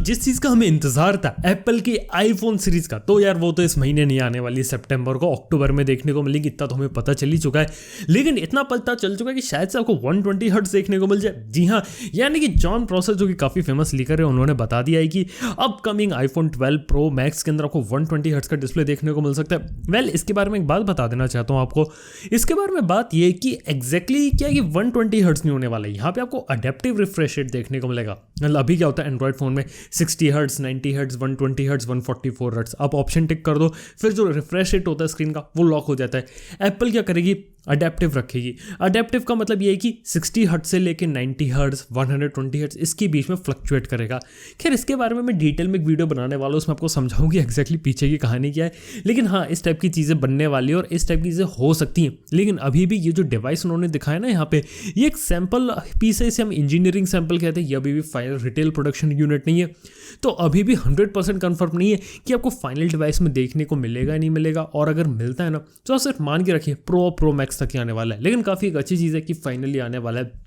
जिस चीज का हमें इंतजार था एप्पल की आईफोन सीरीज का, तो यार वो तो इस महीने नहीं आने वाली, सितंबर को, अक्टूबर में देखने को मिलेगी, इतना तो हमें पता चल ही चुका है। लेकिन इतना पता चल चुका है कि शायद से आपको 120 हर्ट्ज देखने को मिल जाए। जी हाँ, यानी कि जॉन प्रोसेस जो कि काफी फेमस लीकर है, उन्होंने बता दिया है कि अपकमिंग आईफोन 12 प्रो मैक्स के अंदर आपको 120 हर्ट्ज का डिस्प्ले देखने को मिल सकता है। वेल, इसके बारे में एक बात बता देना चाहता हूँ आपको। इसके बारे में बात यह कि एग्जैक्टली क्या है कि 120 हर्ट्ज नहीं होने वाला है, यहाँ पे आपको अडेप्टिव रिफ्रेश रेट देखने को मिलेगा। मतलब अभी क्या होता है एंड्रॉइड फोन में 60 हर्ट्ज, 90 हर्ट्ज, 120 हर्ट्ज, 144 हर्ट्ज, आप ऑप्शन टिक कर दो, फिर जो रिफ्रेश रेट होता है स्क्रीन का वो लॉक हो जाता है। एप्पल क्या करेगी, अडेप्टिव रखेगी। अडेप्टिव का मतलब ये है कि 60 हर्ट्ज से लेके 90 हर्ट्ज, 120 हर्ट्ज, इसके बीच में फ्लक्चुएट करेगा। खैर, इसके बारे में मैं डिटेल में एक वीडियो बनाने वाला हूँ, उसमें आपको समझाऊंगी एक्जैक्टली पीछे की कहानी क्या है। लेकिन हाँ, इस टाइप की चीज़ें बनने वाली है और इस टाइप की चीज़ें हो सकती हैं। लेकिन अभी भी ये जो डिवाइस उन्होंने दिखाया ना यहाँ पे, ये एक सैम्पल पीस है, इसे हम इंजीनियरिंग सैम्पल कहते हैं। ये अभी भी फाइनल रिटेल प्रोडक्शन यूनिट नहीं है, तो अभी भी 100% कन्फर्म नहीं है कि आपको फाइनल डिवाइस में देखने को मिलेगा नहीं मिलेगा। और अगर मिलता है ना, तो सिर्फ मान के रखिए प्रो मैक्स तक ही आने वाला है। लेकिन काफ़ी एक अच्छी चीज़ है कि फाइनली आने वाला है।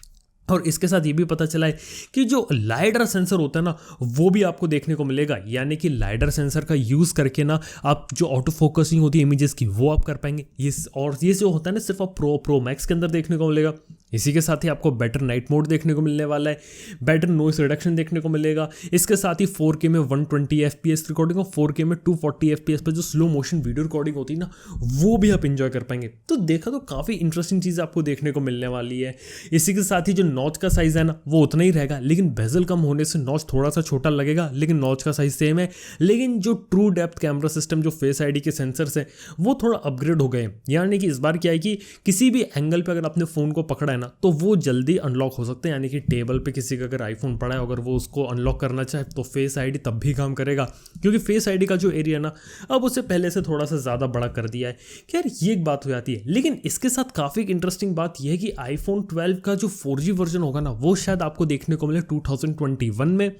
और इसके साथ ये भी पता चला है कि जो लाइडर सेंसर होता है ना, वो भी आपको देखने को मिलेगा। यानी कि लाइडर सेंसर का यूज़ करके ना आप जो ऑटो फोकसिंग होती है इमेजेस की, वो आप कर पाएंगे। ये जो होता है ना, सिर्फ आप प्रो मैक्स के अंदर देखने को मिलेगा। इसी के साथ ही आपको बेटर नाइट मोड देखने को मिलने वाला है, बेटर नॉइस रिडक्शन देखने को मिलेगा। इसके साथ ही 4K में 120 FPS रिकॉर्डिंग और 4K में 240 FPS पर जो स्लो मोशन वीडियो रिकॉर्डिंग होती है ना, वो भी आप इंजॉय कर पाएंगे। तो देखा तो काफ़ी इंटरेस्टिंग चीज़ आपको देखने को मिलने वाली है। इसी के साथ ही जो नॉच का साइज़ है ना, वो उतना ही रहेगा, लेकिन बेजल कम होने से नॉच थोड़ा सा छोटा लगेगा, लेकिन नॉच का साइज सेम है। लेकिन जो ट्रू डेप्थ कैमरा सिस्टम, जो फेस आईडी के सेंसर्स हैं, वो थोड़ा अपग्रेड हो गए। यानी कि इस बार क्या है कि किसी भी एंगल पे अगर आपने फ़ोन को पकड़ा है ना, तो वो जल्दी अनलॉक हो सकते हैं। यानी कि टेबल पे किसी का अगर आईफोन पड़ा है, अगर वो उसको अनलॉक करना चाहे तो फेस आईडी तब भी काम करेगा, क्योंकि फेस आईडी का जो एरिया ना, अब उसे पहले से थोड़ा सा ज़्यादा बड़ा कर दिया है। खैर, ये एक बात हो जाती है। लेकिन इसके साथ काफ़ी इंटरेस्टिंग बात यह है कि आईफोन 12 का जो 4G वर्जन होगा ना, वो शायद आपको देखने को मिले 2021 में,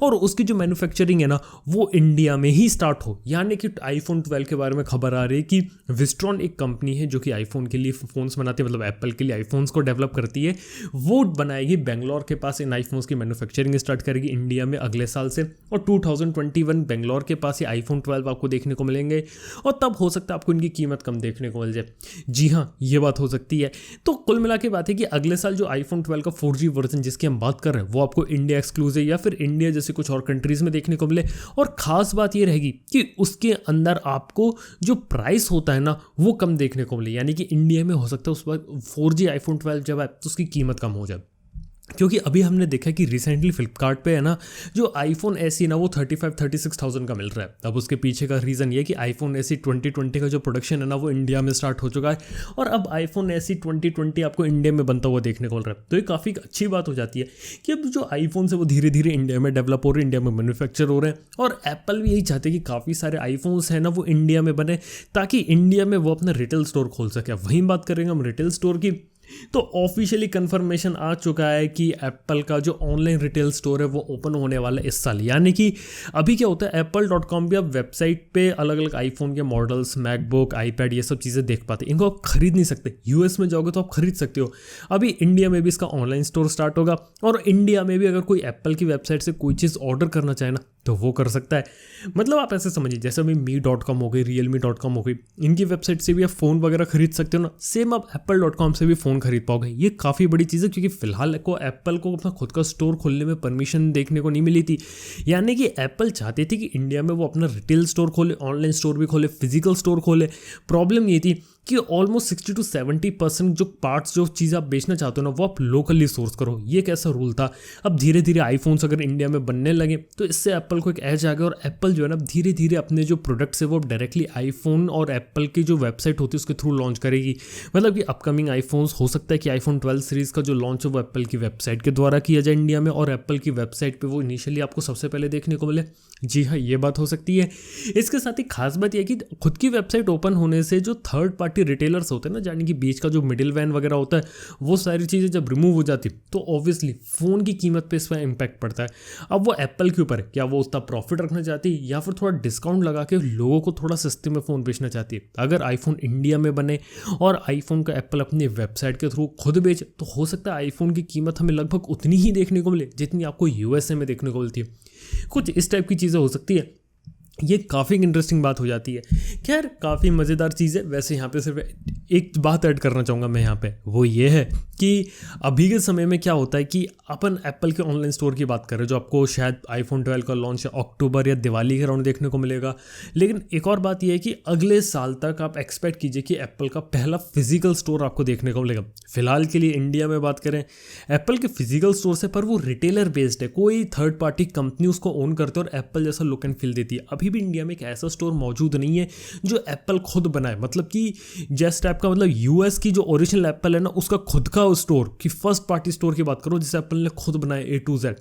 और उसकी जो मैन्युफैक्चरिंग है ना, वो इंडिया में ही स्टार्ट हो। यानी कि आईफोन 12 के बारे में खबर आ रही है कि विस्ट्रॉन एक कंपनी है जो कि आईफोन के लिए फ़ोन्स बनाती है, मतलब एप्पल के लिए आईफोन्स को डेवलप करती है, वो बनाएगी बेंगलोर के पास। इन आईफोन्स की मैन्युफैक्चरिंग स्टार्ट करेगी इंडिया में अगले साल से, और 2021 बेंगलोर के पास ये आईफोन 12 आपको देखने को मिलेंगे। और तब हो सकता है आपको इनकी कीमत कम देखने को मिल जाए। जी हाँ, ये बात हो सकती है। तो कुल मिला के बात है कि अगले साल जो आईफोन 12 का 4G वर्जन जिसकी हम बात कर रहे हैं, वो आपको इंडिया एक्सक्लूसिव या फिर इंडिया जैसे कुछ और कंट्रीज में देखने को मिले। और खास बात ये रहेगी कि उसके अंदर आपको जो प्राइस होता है ना, वो कम देखने को मिले। यानी कि इंडिया में हो सकता है उस वक्त 4G आईफोन 12 जब आए तो उसकी कीमत कम हो जाए। क्योंकि अभी हमने देखा कि रिसेंटली फ्लिपकार्ट पे है ना, जो आईफोन SE ना, वो 35-36,000 का मिल रहा है। अब उसके पीछे का रीज़न ये कि आईफोन SE 2020 का जो प्रोडक्शन है ना, वो इंडिया में स्टार्ट हो चुका है, और अब आईफोन SE 2020 आपको इंडिया में बनता हुआ देखने को मिल रहा है। तो ये काफ़ी अच्छी बात हो जाती है कि अब जो आईफोन है वो धीरे धीरे इंडिया में डेवलप हो रहे हैं, इंडिया में मैन्युफैक्चर हो रहे हैं। और एप्पल भी यही चाहते हैं कि काफ़ी सारे आईफोन्स हैं ना, वो इंडिया में बने, ताकि इंडिया में वो अपना रिटेल स्टोर खोल सके। वहीं बात करेंगे हम रिटेल स्टोर की, तो ऑफिशियली कंफर्मेशन आ चुका है कि एप्पल का जो ऑनलाइन रिटेल स्टोर है वो ओपन होने वाला है इस साल। यानी कि अभी क्या होता है, apple.com पे आप वेबसाइट पे अलग अलग आईफोन के मॉडल्स, मैकबुक, आईपैड, ये सब चीज़ें देख पाते हैं। इनको आप खरीद नहीं सकते। यूएस में जाओगे तो आप खरीद सकते हो। अभी इंडिया में भी इसका ऑनलाइन स्टोर स्टार्ट होगा, और इंडिया में भी अगर कोई एप्पल की वेबसाइट से कोई चीज़ ऑर्डर करना चाहे ना, तो वो कर सकता है। मतलब आप ऐसे समझिए, जैसे अभी me.com हो गई, realme.com हो गई, इनकी वेबसाइट से भी आप फ़ोन वगैरह खरीद सकते हो ना, सेम आप apple.com से भी फ़ोन खरीद पाओगे। ये काफ़ी बड़ी चीज़ है, क्योंकि फिलहाल को एप्पल को अपना खुद का स्टोर खोलने में परमिशन देखने को नहीं मिली थी। यानी कि एप्पल चाहती थी कि इंडिया में वो अपना रिटेल स्टोर खोले, ऑनलाइन स्टोर भी खोले, फिजिकल स्टोर खोले। प्रॉब्लम ये थी कि ऑलमोस्ट 60 to 70% जो पार्ट्स, जो चीज़ आप बेचना चाहते हो ना, वो आप लोकली सोर्स करो। ये कैसा रूल था। अब धीरे धीरे आईफोन्स अगर इंडिया में बनने लगे तो इससे एप्पल को एक एज आ गया, और एप्पल जो है ना, धीरे धीरे अपने जो प्रोडक्ट्स है वो डायरेक्टली आईफोन और एप्पल की जो वेबसाइट होती है उसके थ्रू लॉन्च करेगी। मतलब कि अपकमिंग आईफोन्स हो सकता है कि आईफोन 12 सीरीज़ का जो लॉन्च है वो एप्पल की वेबसाइट के द्वारा किया जाए इंडिया में, और एप्पल की वेबसाइट पर वो इनिशियली आपको सबसे पहले देखने को मिले। जी हाँ, ये बात हो सकती है। इसके साथ ही खास बात यह कि खुद की वेबसाइट ओपन होने से जो थर्ड पार्टी पार्टी रिटेलर्स होते हैं ना, यानी कि बीच का जो मिडिल वैन वगैरह होता है, वो सारी चीज़ें जब रिमूव हो जाती तो ऑब्वियसली फ़ोन की कीमत पे इसका इम्पैक्ट पड़ता है। अब वो एप्पल के ऊपर है, क्या वो उतना प्रॉफिट रखना चाहती है या फिर थोड़ा डिस्काउंट लगा के लोगों को थोड़ा सस्ते में फ़ोन बेचना चाहती है। अगर आईफोन इंडिया में बने और आईफोन का एप्पल अपनी वेबसाइट के थ्रू खुद बेचे तो हो सकता है आईफोन की कीमत हमें लगभग उतनी ही देखने को मिले जितनी आपको यूएसए में देखने को मिलती है। कुछ इस टाइप की चीज़ें हो सकती है। ये काफ़ी इंटरेस्टिंग बात हो जाती है। खैर काफ़ी मज़ेदार चीज़ है। वैसे यहाँ पे सिर्फ एक बात ऐड करना चाहूँगा मैं यहाँ पे, वो ये है कि अभी के समय में क्या होता है कि अपन एप्पल के ऑनलाइन स्टोर की बात कर रहे हैं, जो आपको शायद आईफोन 12 का लॉन्च अक्टूबर या दिवाली के अराउंड देखने को मिलेगा। लेकिन एक और बात यह है कि अगले साल तक आप एक्सपेक्ट कीजिए कि एप्पल का पहला फिजिकल स्टोर आपको देखने को मिलेगा। फिलहाल के लिए इंडिया में बात करें एप्पल के फिजिकल स्टोर से, पर वो रिटेलर बेस्ड है, कोई थर्ड पार्टी कंपनी उसको ओन करते हैं और एप्पल जैसा लुक एंड फील देती है। अभी भी इंडिया में एक ऐसा स्टोर मौजूद नहीं है जो एप्पल खुद बनाए, मतलब कि जैस टाइप का, मतलब यूएस की जो ओरिजिनल एप्पल है ना उसका खुद का स्टोर की फर्स्ट पार्टी स्टोर की बात करो जिसे एप्पल ने खुद बनाया A to Z,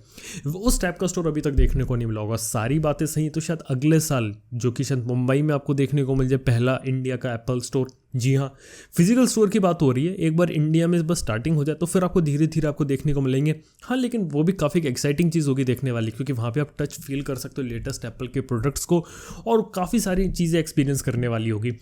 उस टाइप का स्टोर अभी तक देखने को नहीं मिला होगा। सारी बातें सही तो शायद अगले साल, जो कि शायद मुंबई में आपको देखने को मिल जाए पहला इंडिया का एप्पल स्टोर। जी हाँ, फिजिकल स्टोर की बात हो रही है। एक बार इंडिया में बस स्टार्टिंग हो जाए तो फिर आपको धीरे धीरे आपको देखने को मिलेंगे। हाँ, लेकिन वो भी काफ़ी एक्साइटिंग चीज़ होगी देखने वाली, क्योंकि वहाँ पे आप टच फील कर सकते हो लेटेस्ट एप्पल के प्रोडक्ट्स को और काफ़ी सारी चीज़ें एक्सपीरियंस करने वाली होगी।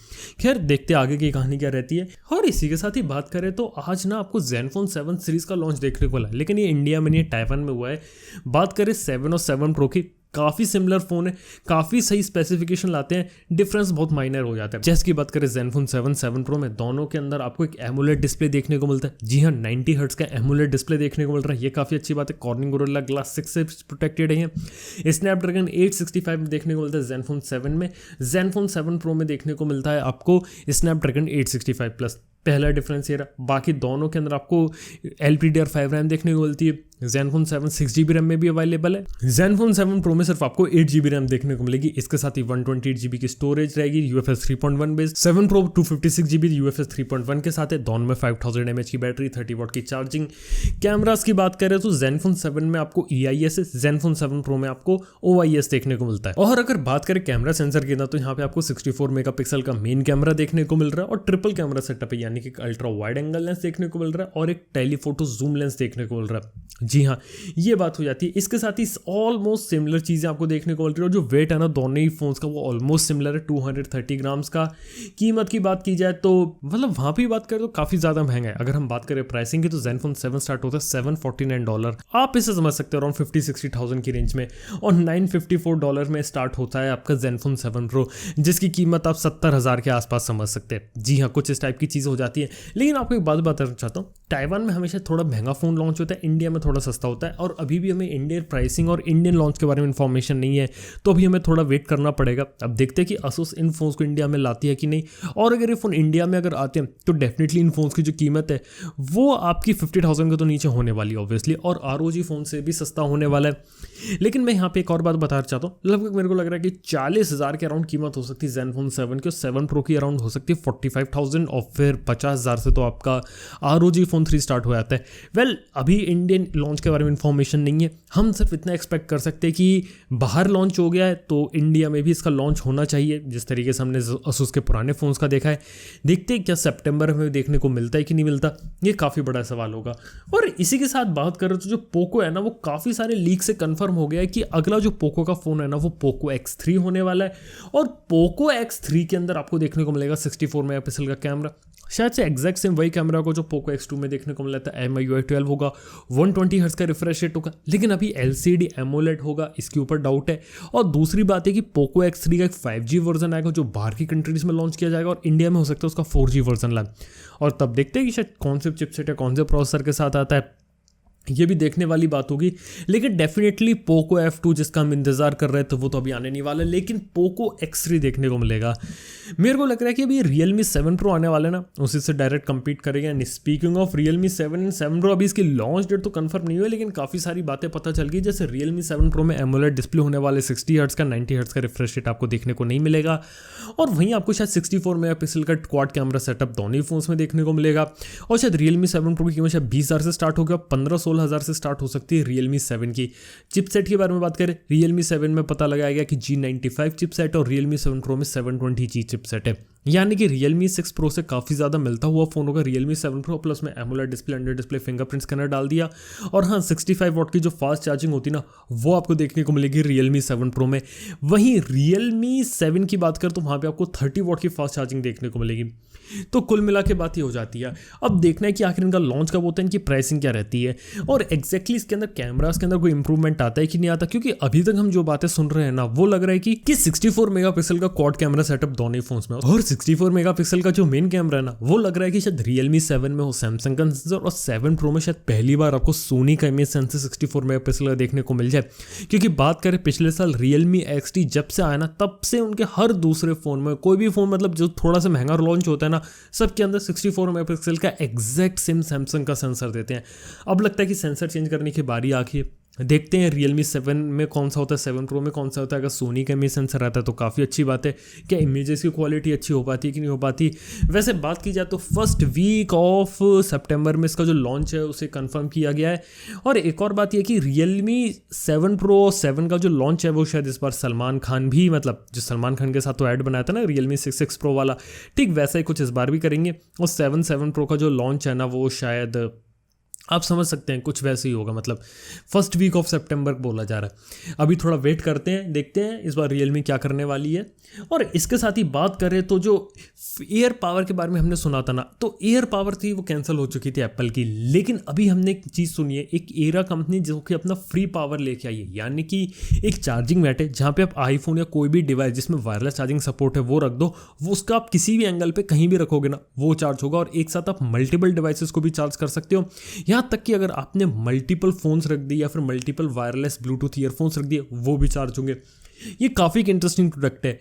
खैर देखते आगे की कहानी क्या रहती है। और इसी के साथ ही बात करें तो आज ना आपको ज़ेनफोन 7 सीरीज़ का लॉन्च देखने को मिला, लेकिन ये इंडिया में नहीं, ताइवान में हुआ है। बात करें 7 और 7 प्रो की, काफ़ी सिमिलर फ़ोन है, काफ़ी सही स्पेसिफिकेशन लाते हैं, डिफरेंस बहुत माइनर हो जाता है। जैसे की बात करें ज़ेनफोन 7 प्रो में, दोनों के अंदर आपको एक एमोलेड डिस्प्ले देखने को मिलता है। जी हाँ, 90 हर्ट्ज का एमोलेड डिस्प्ले देखने को मिल रहा है, ये काफ़ी अच्छी बात है। कॉर्निंग गोरिल्ला ग्लास 6 से प्रोटेक्टेड है। स्नैपड्रैगन 865 में देखने को मिलता है ज़ेनफोन 7 में। ज़ेनफोन 7 प्रो में देखने को मिलता है आपको स्नैपड्रैगन 865 प्लस। पहला डिफरेंस ये रहा। बाकी दोनों के अंदर आपको LPDDR5 रैम देखने को मिलती है। ज़ेनफोन 7 6GB रैम में भी अवेलेबल है। ज़ेनफोन 7 प्रो में सिर्फ आपको 8GB रैम देखने को मिलेगी। इसके साथ ही 128GB की स्टोरेज रहेगी UFS 3.1 based. 7 pro 256GB UFS 3.1 के साथ है। दोनों में 5000 mAh की बैटरी, 30 वाट की चार्जिंग। कैमरास की बात करें तो ज़ेनफोन 7 में आपको EIS है, ज़ेनफोन 7 प्रो में आपको OIS देखने को मिलता है। और अगर बात करें कैमरा सेंसर की ना, तो यहाँ पे आपको 64 मेगापिक्सल का मेन कैमरा देखने को मिल रहा है और ट्रिपल कैमरा सेटअप है, यानी कि अल्ट्रा वाइड एंगल लेंस देखने को मिल रहा है और एक टेलीफोटो जूम लेंस देखने को मिल रहा है। जी हाँ, ये बात हो जाती है। इसके साथ ही ऑलमोस्ट सिमिलर चीज़ें आपको देखने को मिल रही है और जो वेट है ना दोनों ही फोन्स का वो ऑलमोस्ट सिमिलर है, 230 ग्राम्स का। कीमत की बात की जाए तो मतलब वहाँ भी बात करें तो काफ़ी ज़्यादा महंगा है। अगर हम बात करें प्राइसिंग की तो ज़ेनफोन 7 स्टार्ट होता है $749, आप इसे समझ सकते हो अराउंड 50-60,000 की रेंज में, और $954 में स्टार्ट होता है आपका ज़ेनफोन 7 प्रो, जिसकी कीमत आप 70,000 के आसपास समझ सकते हैं। जी हाँ, कुछ इस टाइप की चीज़ हो जाती है। लेकिन आपको एक बात बताना चाहता हूँ, ताइवान में हमेशा थोड़ा महंगा फ़ोन लॉन्च होता है, इंडिया में थोड़ा सस्ता होता है, और अभी भी हमें इंडियन प्राइसिंग और इंडियन लॉन्च के बारे में इन्फॉर्मेशन नहीं है, तो अभी हमें थोड़ा वेट करना पड़ेगा। अब देखते हैं कि Asus इन फोन्स को इंडिया में लाती है कि नहीं, और अगर ये फ़ोन इंडिया में अगर आते हैं तो डेफिनेटली इन फोन्स की जो कीमत है वो आपकी 50,000 के तो नीचे होने वाली है ऑब्वियसली, और ROG फ़ोन से भी सस्ता होने वाला है। लेकिन मैं यहाँ पे एक और बात बताना चाहता हूँ, लगभग मेरे को लग रहा है कि 40,000 के अराउंड कीमत हो सकती है ज़ेनफोन 7 की, और 7 प्रो की अराउंड हो सकती है 45,000, और फिर 50,000 से तो आपका ROG फ़ोन 3 स्टार्ट हो जाता है। वेल, अभी इंडियन लॉन्च के बारे में इन्फॉर्मेशन नहीं है, हम सिर्फ इतना एक्सपेक्ट कर सकते हैं कि बाहर लॉन्च हो गया है तो इंडिया में भी इसका लॉन्च होना चाहिए, जिस तरीके से हमने Asus के पुराने फ़ोन्स का देखा है। देखते हैं क्या सितंबर में देखने को मिलता है कि नहीं मिलता, ये काफ़ी बड़ा सवाल होगा। और इसी के साथ बात करें तो जो पोको है ना, वो काफ़ी सारे लीक से कंफर्म हो गया है कि अगला जो पोको का फ़ोन है ना वो पोको X3 होने वाला है, और पोको X3 के अंदर आपको देखने को मिलेगा 64 मेगापिक्सल का कैमरा, शायद से एग्जैक्ट सेम वही कैमरा को जो पोको X2 में देखने को मिला था। MIUI 12 होगा, 120 हर्ट्ज का रिफ्रेश रेट होगा, लेकिन अभी LCD AMOLED होगा, इसके ऊपर डाउट है। और दूसरी बात है कि पोको X3 का एक 5G वर्जन आएगा जो बाहर की कंट्रीज में लॉन्च किया जाएगा, और इंडिया में हो सकता है उसका 4G वर्जन लाए, और तब देखते हैं कि शायद कौन से चिपसेट या कौन से प्रोसेसर के साथ आता है, ये भी देखने वाली बात होगी। लेकिन डेफिनेटली पोको F2 जिसका हम इंतजार कर रहे थे वो तो अभी आने नहीं वाला, लेकिन पोको X3 देखने को मिलेगा। मेरे को लग रहा है कि अभी Realme 7 Pro आने वाला है ना, उसी से डायरेक्ट compete करेगा। And speaking of Realme 7 and 7 Pro, अभी इसकी लॉन्च डेट तो कंफर्म नहीं हुई, लेकिन काफ़ी सारी बातें पता चल गई। जैसे Realme 7 Pro में AMOLED डिस्प्ले होने वाले, 60 हर्ट्ज का 90 हर्ट्ज का रिफ्रेश रेट आपको देखने को नहीं मिलेगा, और वहीं आपको शायद 64 मेगापिक्सल का क्वाड कैमरा सेटअप दोनों ही फोन्स में देखने को मिलेगा। और शायद Realme 7 Pro की कीमत शायद 20,000 से स्टार्ट होगा, 15-16 15-16 हज़ार से स्टार्ट हो सकती है Realme 7 की। चिपसेट के बारे में बात करें, Realme 7 में पता लगाया गया कि G95 चिपसेट और Realme 7 Pro में 720G चिपसेट है, यानी कि Realme 6 Pro से काफ़ी ज़्यादा मिलता हुआ फ़ोन होगा Realme 7 Pro। प्लस में AMOLED display, under display fingerprint scanner डाल दिया। और हाँ, 65 वॉट की जो फास्ट चार्जिंग होती ना, वो आपको देखने को मिलेगी Realme 7 Pro में। वहीं Realme 7 की बात करें तो वहाँ पे आपको 30 वॉट की फास्ट चार्जिंग देखने को मिलेगी। तो कुल मिला के बात ये हो जाती है। अब देखना है कि आखिर इनका लॉन्च कब होता है, इनकी प्राइसिंग क्या रहती है, और एग्जैक्टली इसके अंदर कैमरास के अंदर कोई इंप्रूवमेंट आता है कि नहीं आता। क्योंकि अभी तक हम जो बातें सुन रहे हैं ना, वो लग रहा है कि 64 मेगापिक्सल का क्वाड कैमरा सेटअप दोनों ही फोन्स में, और 64 मेगापिक्सल का जो मेन कैमरा है ना, वो लग रहा है कि शायद Realme 7 में हो सैमसंग का सेंसर, और 7 Pro में शायद पहली बार आपको सोनी का इमेज सेंसर 64 मेगापिक्सल का देखने को मिल जाए। क्योंकि बात करें पिछले साल Realme XT जब से आया ना, तब से उनके हर दूसरे फोन में, कोई भी फोन मतलब जो थोड़ा सा महंगा लॉन्च होता है ना, सबके अंदर 64 मेगापिक्सल का एग्जैक्ट सेम सैमसंग का सेंसर देते हैं। अब लगता है कि सेंसर चेंज करने की बारी आ गई है। देखते हैं Realme 7 में कौन सा होता है, 7 Pro में कौन सा होता है। अगर सोनी का इमेज सेंसर रहता है तो काफ़ी अच्छी बात है। क्या इमेजेस की क्वालिटी अच्छी हो पाती है कि नहीं हो पाती। वैसे बात की जाए तो फर्स्ट वीक ऑफ सितंबर में इसका जो लॉन्च है उसे कंफर्म किया गया है। और एक और बात यह कि Realme 7 Pro 7 का जो लॉन्च है वो शायद इस बार सलमान खान भी, मतलब जो सलमान खान के साथ तो ऐड बनाया था ना Realme 6 Pro वाला, ठीक वैसा ही कुछ इस बार भी करेंगे। और 7 Pro का जो लॉन्च है ना, वो शायद आप समझ सकते हैं कुछ वैसे ही होगा, मतलब फर्स्ट वीक ऑफ सितंबर बोला जा रहा है। अभी थोड़ा वेट करते हैं, देखते हैं इस बार Realme क्या करने वाली है। और इसके साथ ही बात करें तो जो एयर पावर के बारे में हमने सुना था ना, तो एयर पावर थी वो कैंसिल हो चुकी थी एप्पल की। लेकिन अभी हमने एक चीज़ सुनी है, एक एरा कंपनी जो कि अपना फ्री पावर लेके आई है, यानी कि एक चार्जिंग मैट है जहाँ पे आप आईफोन या कोई भी डिवाइस जिसमें वायरलेस चार्जिंग सपोर्ट है वो रख दो, वो उसका आप किसी भी एंगल पे कहीं भी रखोगे ना, वो चार्ज होगा। और एक साथ आप मल्टीपल डिवाइसेस को भी चार्ज कर सकते हो। यहाँ तक कि अगर आपने मल्टीपल फोन्स रख दिए या फिर मल्टीपल वायरलेस ब्लूटूथ ईयरफोन्स रख दिए, वो भी चार्ज होंगे। ये काफ़ी एक इंटरेस्टिंग प्रोडक्ट है।